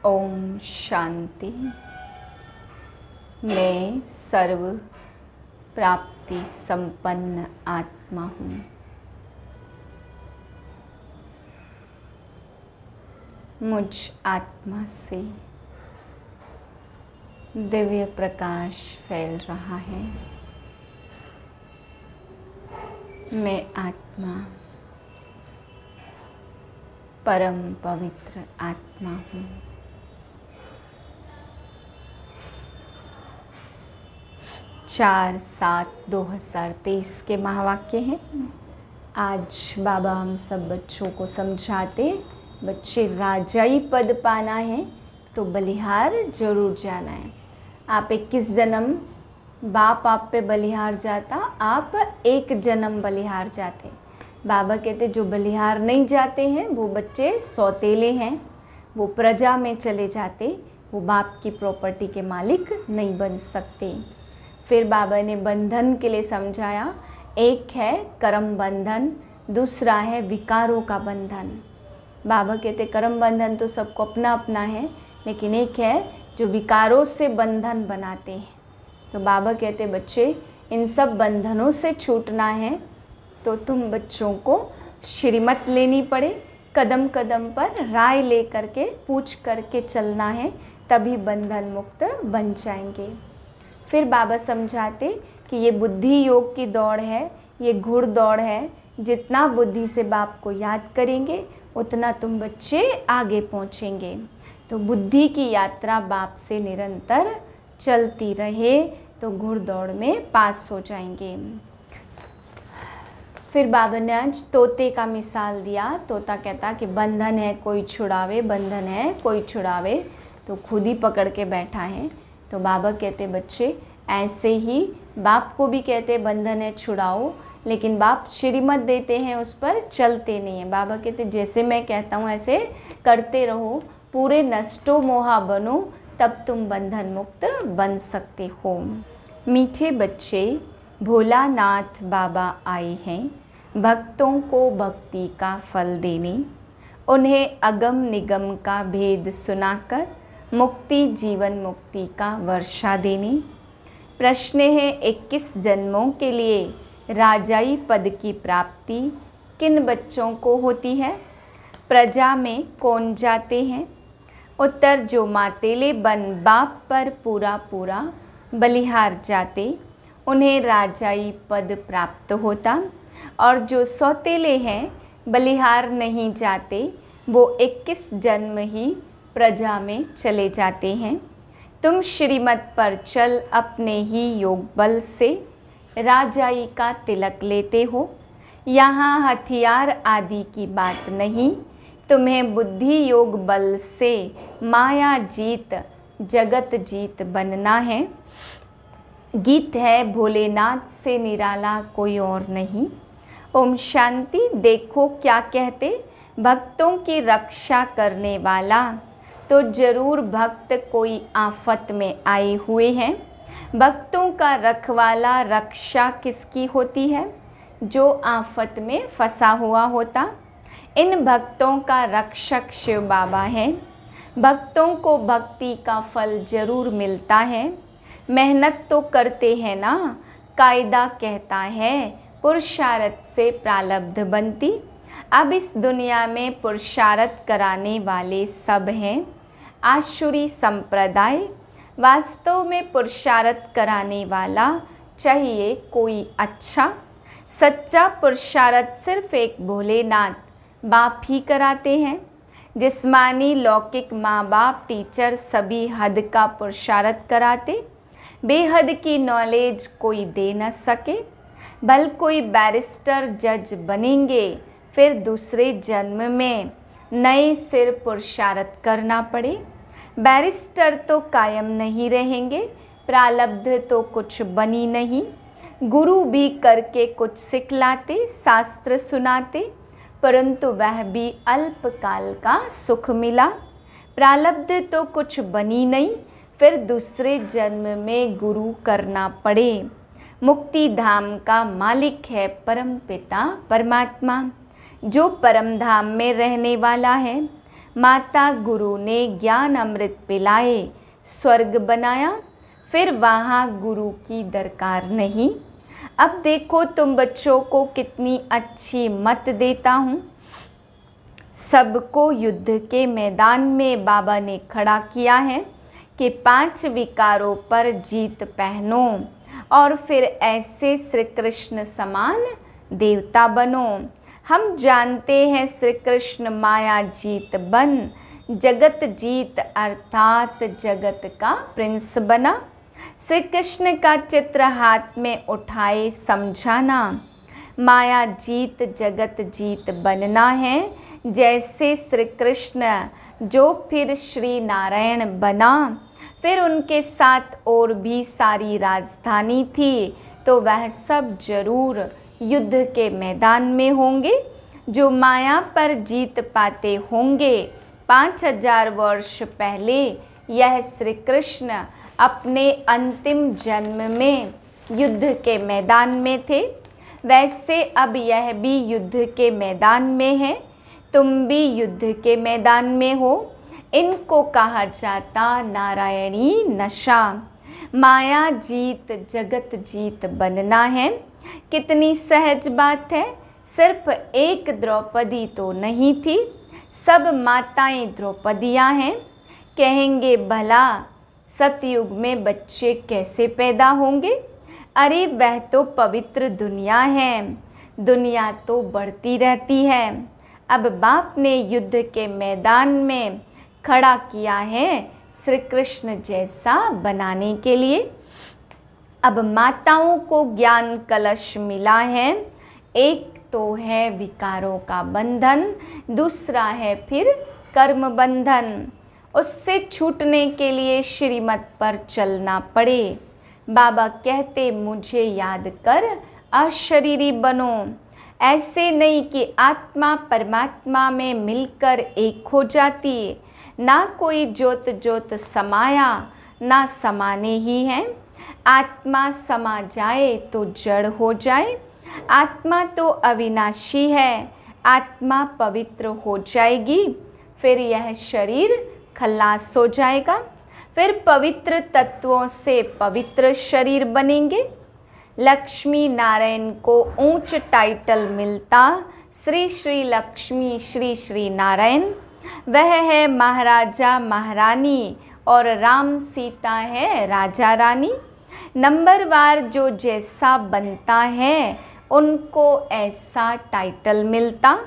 ओम शांति। मैं सर्व प्राप्ति संपन्न आत्मा हूँ। मुझ आत्मा से दिव्य प्रकाश फैल रहा है। मैं आत्मा परम पवित्र आत्मा हूँ। चार 7/2023 के महावाक्य हैं। आज बाबा हम सब बच्चों को समझाते, बच्चे राजाई पद पाना है तो बलिहार जरूर जाना है। आप 21 जन्म बाप आप पे बलिहार जाता, आप एक जन्म बलिहार जाते। बाबा कहते जो बलिहार नहीं जाते हैं वो बच्चे सौतेले हैं, वो प्रजा में चले जाते, वो बाप की प्रॉपर्टी के मालिक नहीं बन सकते। फिर बाबा ने बंधन के लिए समझाया, एक है कर्म बंधन, दूसरा है विकारों का बंधन। बाबा कहते कर्म बंधन तो सबको अपना अपना है, लेकिन एक है जो विकारों से बंधन बनाते हैं। तो बाबा कहते बच्चे इन सब बंधनों से छूटना है तो तुम बच्चों को श्रीमत लेनी पड़े, कदम कदम पर राय ले करके पूछ करके चलना है, तभी बंधन मुक्त बन जाएंगे। फिर बाबा समझाते कि ये बुद्धि योग की दौड़ है, ये घुड़ दौड़ है। जितना बुद्धि से बाप को याद करेंगे उतना तुम बच्चे आगे पहुँचेंगे। तो बुद्धि की यात्रा बाप से निरंतर चलती रहे तो घुड़ दौड़ में पास हो जाएंगे। फिर बाबा ने आज तोते का मिसाल दिया। तोता कहता कि बंधन है कोई छुड़ावे, बंधन है कोई छुड़ावे, तो खुद ही पकड़ के बैठा है। तो बाबा कहते बच्चे ऐसे ही बाप को भी कहते बंधन है छुड़ाओ, लेकिन बाप श्रीमत देते हैं उस पर चलते नहीं हैं। बाबा कहते जैसे मैं कहता हूँ ऐसे करते रहो, पूरे नष्टो मोहा बनो, तब तुम बंधन मुक्त बन सकते हो। मीठे बच्चे, भोलानाथ बाबा आए हैं भक्तों को भक्ति का फल देने, उन्हें अगम निगम का भेद सुनाकर मुक्ति जीवन मुक्ति का वर्षा देने। प्रश्न है 21 जन्मों के लिए राजाई पद की प्राप्ति किन बच्चों को होती है? प्रजा में कौन जाते हैं? उत्तर जो मातेले बन बाप पर पूरा पूरा बलिहार जाते उन्हें राजाई पद प्राप्त होता, और जो सौतेले हैं बलिहार नहीं जाते वो 21 जन्म ही प्रजा में चले जाते हैं। तुम श्रीमत पर चल अपने ही योग बल से राजाई का तिलक लेते हो। यहाँ हथियार आदि की बात नहीं, तुम्हें बुद्धि योग बल से माया जीत जगत जीत बनना है। गीत है भोलेनाथ से निराला कोई और नहीं। ओम शांति। देखो क्या कहते भक्तों की रक्षा करने वाला, तो जरूर भक्त कोई आफत में आए हुए हैं। भक्तों का रखवाला रक्षा किसकी होती है? जो आफत में फंसा हुआ होता। इन भक्तों का रक्षक शिव बाबा है। भक्तों को भक्ति का फल जरूर मिलता है। मेहनत तो करते हैं ना, कायदा कहता है पुरुषार्थ से प्रारब्ध बनती। अब इस दुनिया में पुरुषार्थ कराने वाले सब हैं आसुरी संप्रदाय। वास्तव में पुरुषार्थ कराने वाला चाहिए कोई अच्छा। सच्चा पुरुषार्थ सिर्फ एक भोलेनाथ बाप ही कराते हैं। जिस्मानी लौकिक माँ बाप टीचर सभी हद का पुरुषार्थ कराते, बेहद की नॉलेज कोई दे न सके। भल कोई बैरिस्टर जज बनेंगे, फिर दूसरे जन्म में नए सिर पुरुषार्थ करना पड़े। बैरिस्टर तो कायम नहीं रहेंगे, प्रारब्ध तो कुछ बनी नहीं। गुरु भी करके कुछ सिखलाते, शास्त्र सुनाते, परंतु वह भी अल्पकाल का सुख मिला। प्रारब्ध तो कुछ बनी नहीं, फिर दूसरे जन्म में गुरु करना पड़े। मुक्ति धाम का मालिक है परम पिता परमात्मा। जो परम धाम में रहने वाला है माता गुरु ने ज्ञान अमृत पिलाए, स्वर्ग बनाया, फिर वहाँ गुरु की दरकार नहीं। अब देखो तुम बच्चों को कितनी अच्छी मत देता हूँ। सबको युद्ध के मैदान में बाबा ने खड़ा किया है कि 5 विकारों पर जीत पहनो और फिर ऐसे श्री कृष्ण समान देवता बनो। हम जानते हैं श्री कृष्ण माया जीत बन जगत जीत अर्थात जगत का प्रिंस बना। श्री कृष्ण का चित्र हाथ में उठाए समझाना, माया जीत जगत जीत बनना है जैसे श्री कृष्ण जो फिर श्री नारायण बना। फिर उनके साथ और भी सारी राजधानी थी, तो वह सब जरूर युद्ध के मैदान में होंगे। जो माया पर जीत पाते होंगे, 5000 वर्ष पहले यह श्री कृष्ण अपने अंतिम जन्म में युद्ध के मैदान में थे, वैसे अब यह भी युद्ध के मैदान में है। तुम भी युद्ध के मैदान में हो। इनको कहा जाता नारायणी नशा। माया जीत जगत जीत बनना है। कितनी सहज बात है। सिर्फ एक द्रौपदी तो नहीं थी, सब माताएं द्रौपदियाँ हैं। कहेंगे भला सतयुग में बच्चे कैसे पैदा होंगे? अरे वह तो पवित्र दुनिया है, दुनिया तो बढ़ती रहती है। अब बाप ने युद्ध के मैदान में खड़ा किया है श्री कृष्ण जैसा बनाने के लिए। अब माताओं को ज्ञान कलश मिला है। एक तो है विकारों का बंधन, दूसरा है फिर कर्म बंधन। उससे छूटने के लिए श्रीमत पर चलना पड़े। बाबा कहते मुझे याद कर अशरीरी बनो। ऐसे नहीं कि आत्मा परमात्मा में मिलकर एक हो जाती, ना कोई ज्योत ज्योत समाया ना समाने ही है। आत्मा समा जाए तो जड़ हो जाए। आत्मा तो अविनाशी है, आत्मा पवित्र हो जाएगी, फिर यह शरीर खल्लास हो जाएगा। फिर पवित्र तत्वों से पवित्र शरीर बनेंगे। लक्ष्मी नारायण को ऊंच टाइटल मिलता, श्री श्री लक्ष्मी श्री श्री नारायण। वह है महाराजा महारानी और राम सीता है राजा रानी। नंबरवार जो जैसा बनता है उनको ऐसा टाइटल मिलता।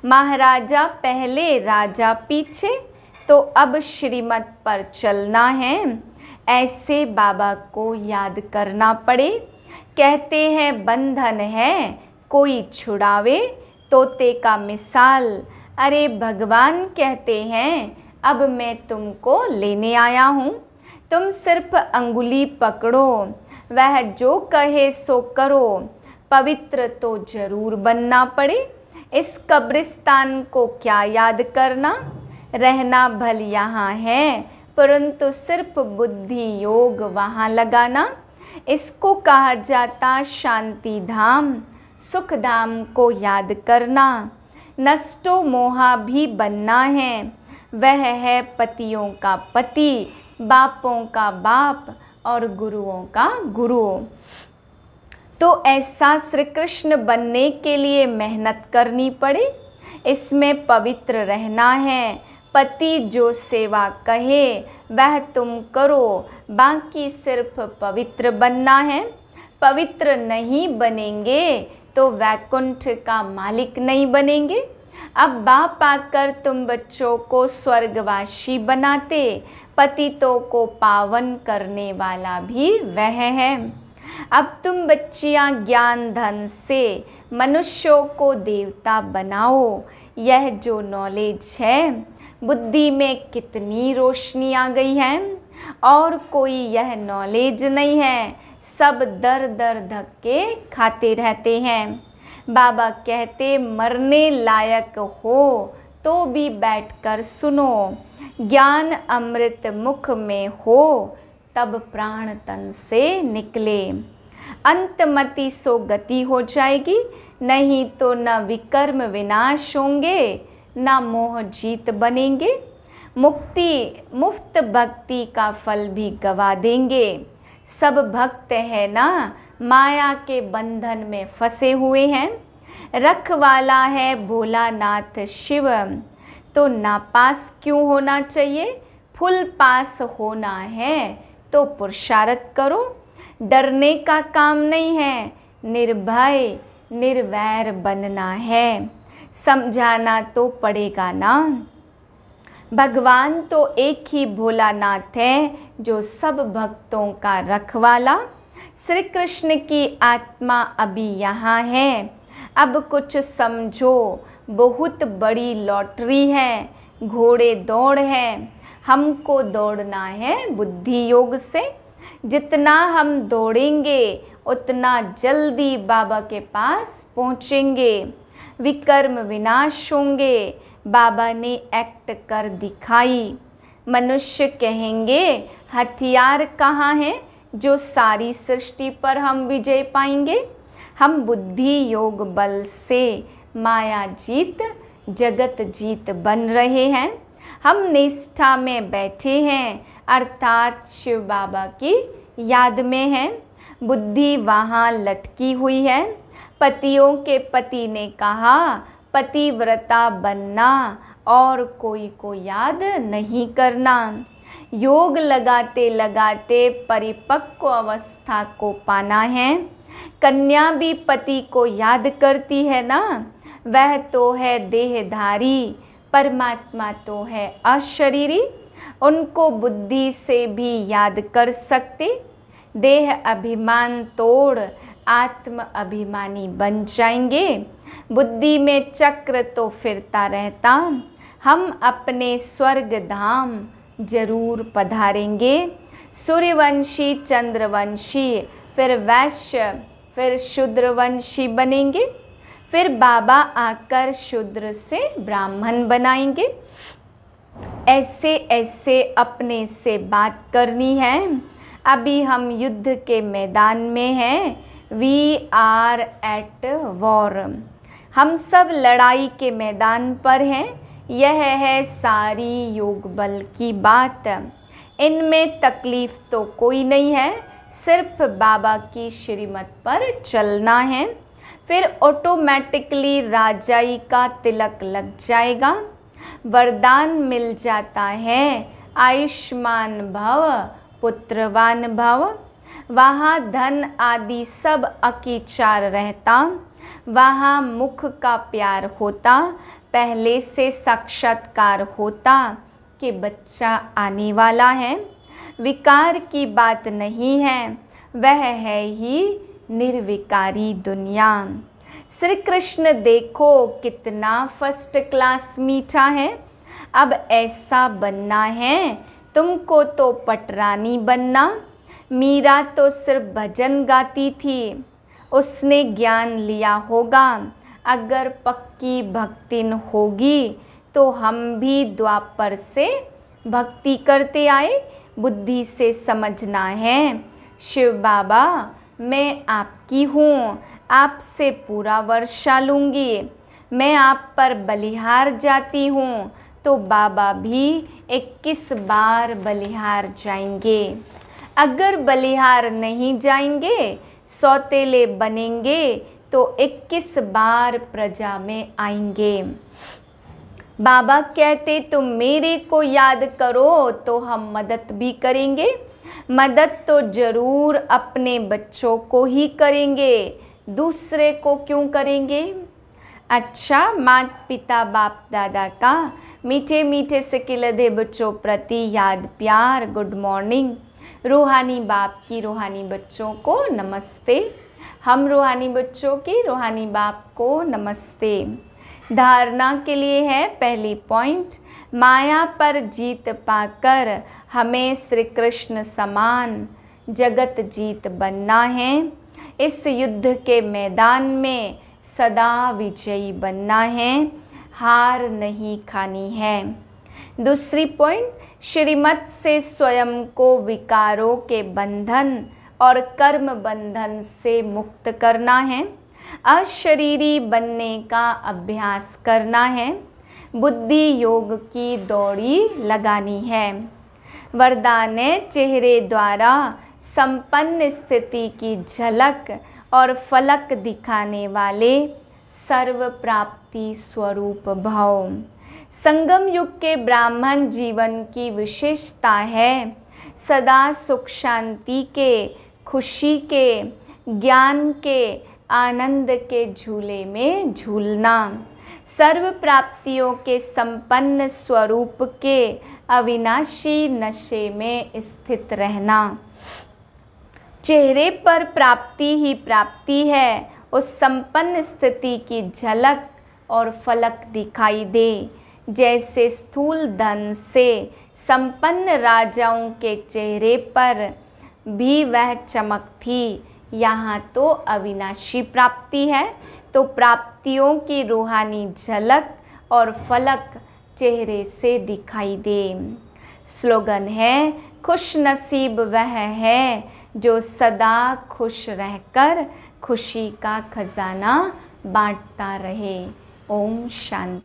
महाराजा पहले राजा पीछे, तो अब श्रीमत पर चलना है। ऐसे बाबा को याद करना पड़े। कहते हैं बंधन है कोई छुड़ावे, तोते का मिसाल। अरे भगवान कहते हैं अब मैं तुमको लेने आया हूँ, तुम सिर्फ अंगुली पकड़ो, वह जो कहे सो करो। पवित्र तो जरूर बनना पड़े। इस कब्रिस्तान को क्या याद करना, रहना भल यहाँ है परंतु सिर्फ बुद्धि योग वहाँ लगाना। इसको कहा जाता शांति धाम, सुख धाम को याद करना। नष्टो मोहा भी बनना है, वह है पतियों का पति, बापों का बाप और गुरुओं का गुरु। तो ऐसा श्री कृष्ण बनने के लिए मेहनत करनी पड़े। इसमें पवित्र रहना है। पति जो सेवा कहे वह तुम करो, बाकी सिर्फ पवित्र बनना है। पवित्र नहीं बनेंगे तो वैकुंठ का मालिक नहीं बनेंगे। अब बाप आकर तुम बच्चों को स्वर्गवासी बनाते, पतितों को पावन करने वाला भी वह है। अब तुम बच्चियां ज्ञान धन से मनुष्यों को देवता बनाओ। यह जो नॉलेज है, बुद्धि में कितनी रोशनी आ गई है, और कोई यह नॉलेज नहीं है। सब दर दर धक्के खाते रहते हैं। बाबा कहते मरने लायक हो तो भी बैठकर सुनो, ज्ञान अमृत मुख में हो तब प्राण तन से निकले। अंतमति सो गति हो जाएगी, नहीं तो न विकर्म विनाश होंगे ना मोह जीत बनेंगे। मुफ्त भक्ति का फल भी गवा देंगे। सब भक्त है ना माया के बंधन में फंसे हुए हैं। रखवाला है भोलानाथ शिव, तो नापास क्यों होना चाहिए, फुल पास होना है तो पुरुषार्थ करो। डरने का काम नहीं है, निर्भय निर्वैर बनना है। समझाना तो पड़ेगा ना, भगवान तो एक ही भोलानाथ है जो सब भक्तों का रखवाला। श्री कृष्ण की आत्मा अभी यहाँ है, अब कुछ समझो बहुत बड़ी लॉटरी है। घोड़े दौड़ है, हमको दौड़ना है बुद्धि योग से। जितना हम दौड़ेंगे उतना जल्दी बाबा के पास पहुँचेंगे। विकर्म विनाश होंगे, बाबा ने एक्ट कर दिखाई। मनुष्य कहेंगे हथियार कहाँ है जो सारी सृष्टि पर हम विजय पाएंगे। हम बुद्धि योग बल से माया जीत जगत जीत बन रहे हैं। हम निष्ठा में बैठे हैं अर्थात शिव बाबा की याद में हैं। बुद्धि वहाँ लटकी हुई है। पतियों के पति ने कहा पतिव्रता बनना और कोई को याद नहीं करना। योग लगाते लगाते परिपक्व अवस्था को पाना है। कन्या भी पति को याद करती है ना, वह तो है देहधारी, परमात्मा तो है अशरीरी। उनको बुद्धि से भी याद कर सकते। देह अभिमान तोड़ आत्म अभिमानी बन जाएंगे। बुद्धि में चक्र तो फिरता रहता, हम अपने स्वर्ग धाम जरूर पधारेंगे। सूर्यवंशी चंद्रवंशी फिर वैश्य फिर शूद्रवंशी बनेंगे। फिर बाबा आकर शूद्र से ब्राह्मण बनाएंगे। ऐसे ऐसे अपने से बात करनी है। अभी हम युद्ध के मैदान में हैं। वी आर एट वॉर, हम सब लड़ाई के मैदान पर हैं। यह है सारी योग बल की बात। इनमें तकलीफ तो कोई नहीं है, सिर्फ बाबा की श्रीमत पर चलना है। फिर ऑटोमेटिकली राजाई का तिलक लग जाएगा। वरदान मिल जाता है आयुष्मान भव पुत्रवान भव। वहाँ धन आदि सब अकीचार रहता, वहाँ मुख का प्यार होता, पहले से साक्षात्कार होता कि बच्चा आने वाला है। विकार की बात नहीं है, वह है ही निर्विकारी दुनिया। श्री कृष्ण देखो कितना फर्स्ट क्लास मीठा है। अब ऐसा बनना है, तुमको तो पटरानी बनना। मीरा तो सिर्फ भजन गाती थी, उसने ज्ञान लिया होगा। अगर पक्की भक्तिन होगी तो हम भी द्वापर से भक्ति करते आए। बुद्धि से समझना है शिव बाबा मैं आपकी हूँ, आपसे पूरा वर्षा लूँगी। मैं आप पर बलिहार जाती हूँ तो बाबा भी 21 बार बलिहार जाएंगे। अगर बलिहार नहीं जाएंगे सौतेले बनेंगे तो 21 बार प्रजा में आएंगे। बाबा कहते तुम मेरे को याद करो तो हम मदद भी करेंगे। मदद तो जरूर अपने बच्चों को ही करेंगे, दूसरे को क्यों करेंगे। अच्छा, माता पिता बाप दादा का मीठे मीठे से खिलते बच्चों प्रति याद प्यार, गुड मॉर्निंग। रूहानी बाप की रूहानी बच्चों को नमस्ते। हम रूहानी बच्चों की रूहानी बाप को नमस्ते। धारणा के लिए है पहली पॉइंट, माया पर जीत पाकर हमें श्री कृष्ण समान जगत जीत बनना है। इस युद्ध के मैदान में सदा विजयी बनना है, हार नहीं खानी है। दूसरी पॉइंट, श्रीमत से स्वयं को विकारों के बंधन और कर्म बंधन से मुक्त करना है। अशरीरी बनने का अभ्यास करना है। बुद्धि योग की दौड़ी लगानी है। वरदान है चेहरे द्वारा संपन्न स्थिति की झलक और फलक दिखाने वाले सर्व प्राप्ति स्वरूप भव। संगम युग के ब्राह्मण जीवन की विशेषता है सदा सुख शांति के, खुशी के, ज्ञान के, आनंद के झूले में झूलना, सर्व प्राप्तियों के संपन्न स्वरूप के अविनाशी नशे में स्थित रहना। चेहरे पर प्राप्ति ही प्राप्ति है, उस संपन्न स्थिति की झलक और फलक दिखाई दे। जैसे स्थूल धन से संपन्न राजाओं के चेहरे पर भी वह चमक थी, यहाँ तो अविनाशी प्राप्ति है, तो प्राप्तियों की रूहानी झलक और फलक चेहरे से दिखाई दे। स्लोगन है खुश नसीब वह है जो सदा खुश रहकर खुशी का खजाना बांटता रहे। ओम शांति।